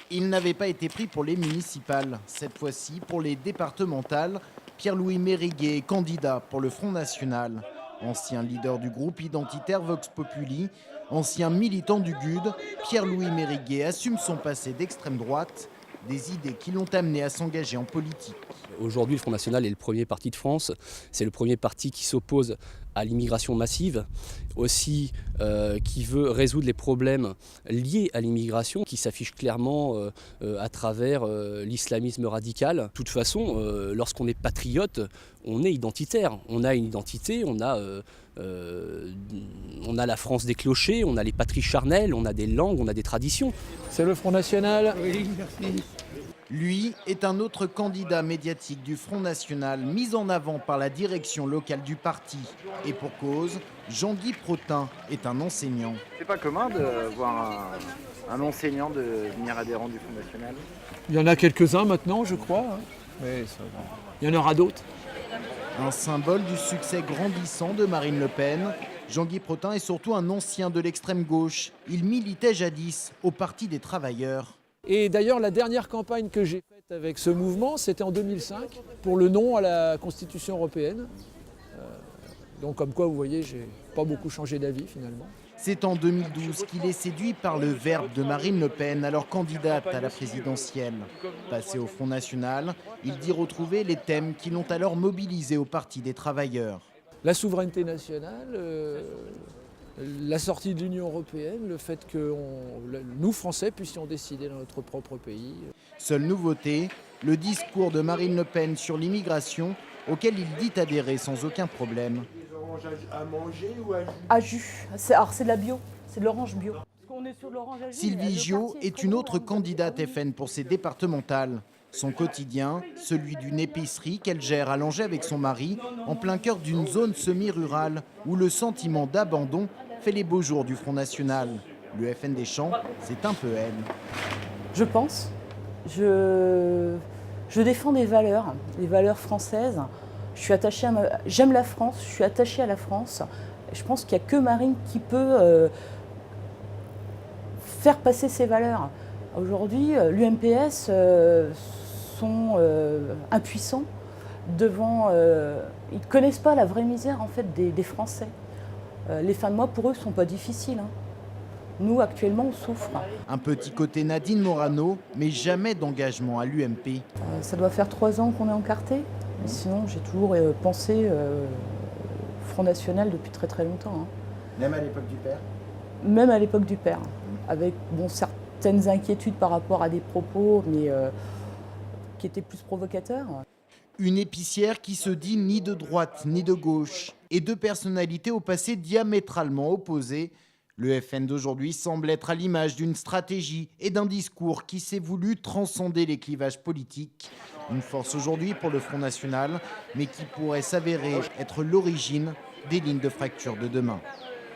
Il n'avait pas été pris pour les municipales. Cette fois-ci, pour les départementales, Pierre-Louis Mériguet est candidat pour le Front National. Ancien leader du groupe identitaire Vox Populi, ancien militant du GUD, Pierre-Louis Mériguet assume son passé d'extrême droite, des idées qui l'ont amené à s'engager en politique. Aujourd'hui, le Front National est le premier parti de France. C'est le premier parti qui s'oppose à l'immigration massive, aussi qui veut résoudre les problèmes liés à l'immigration, qui s'affiche clairement à travers l'islamisme radical. De toute façon, lorsqu'on est patriote, on est identitaire. On a une identité, on a la France des clochers, on a les patries charnelles, on a des langues, on a des traditions. C'est le Front National. Oui, merci. Lui est un autre candidat médiatique du Front National mis en avant par la direction locale du parti. Et pour cause, Jean-Guy Protin est un enseignant. C'est pas commun de voir un enseignant devenir adhérent du Front National. Il y en a quelques-uns maintenant, je crois. Mais il y en aura d'autres. Un symbole du succès grandissant de Marine Le Pen, Jean-Guy Protin est surtout un ancien de l'extrême gauche. Il militait jadis au Parti des travailleurs. Et d'ailleurs, la dernière campagne que j'ai faite avec ce mouvement, c'était en 2005, pour le non à la Constitution européenne. Donc comme quoi, vous voyez, j'ai pas beaucoup changé d'avis finalement. C'est en 2012 qu'il est séduit par le verbe de Marine Le Pen, alors candidate à la présidentielle. Passé au Front National, il dit retrouver les thèmes qui l'ont alors mobilisé au Parti des travailleurs. La souveraineté nationale, la sortie de l'Union européenne, le fait que nous, Français, puissions décider dans notre propre pays. Seule nouveauté, le discours de Marine Le Pen sur l'immigration, auquel il dit adhérer sans aucun problème. Des oranges à manger ou à jus? À jus. Alors c'est de la bio, c'est de l'orange bio. On est sur l'orange à jus. Sylvie Gio est une autre candidate FN pour ses départementales. Son quotidien, celui d'une épicerie qu'elle gère à Langeais avec son mari, en plein cœur d'une zone semi-rurale où le sentiment d'abandon fait les beaux jours du Front National. Le FN des Champs, c'est un peu elle. Je pense. Je défends des valeurs, les valeurs françaises. Je suis attachée j'aime la France, je suis attachée à la France. Je pense qu'il n'y a que Marine qui peut faire passer ces valeurs. Aujourd'hui, l'UMPS sont impuissants devant... ils ne connaissent pas la vraie misère en fait, des Français. Les fins de mois, pour eux, ne sont pas difficiles. Nous, actuellement, on souffre. Un petit côté Nadine Morano, mais jamais d'engagement à l'UMP. Ça doit faire 3 ans qu'on est encarté. Sinon, j'ai toujours pensé Front National depuis très très longtemps. Même à l'époque du père? Même à l'époque du père. Avec certaines inquiétudes par rapport à des propos, mais qui étaient plus provocateurs. Une épicière qui se dit ni de droite ni de gauche, et deux personnalités au passé diamétralement opposées. Le FN d'aujourd'hui semble être à l'image d'une stratégie et d'un discours qui s'est voulu transcender les clivages politiques. Une force aujourd'hui pour le Front National, mais qui pourrait s'avérer être l'origine des lignes de fracture de demain.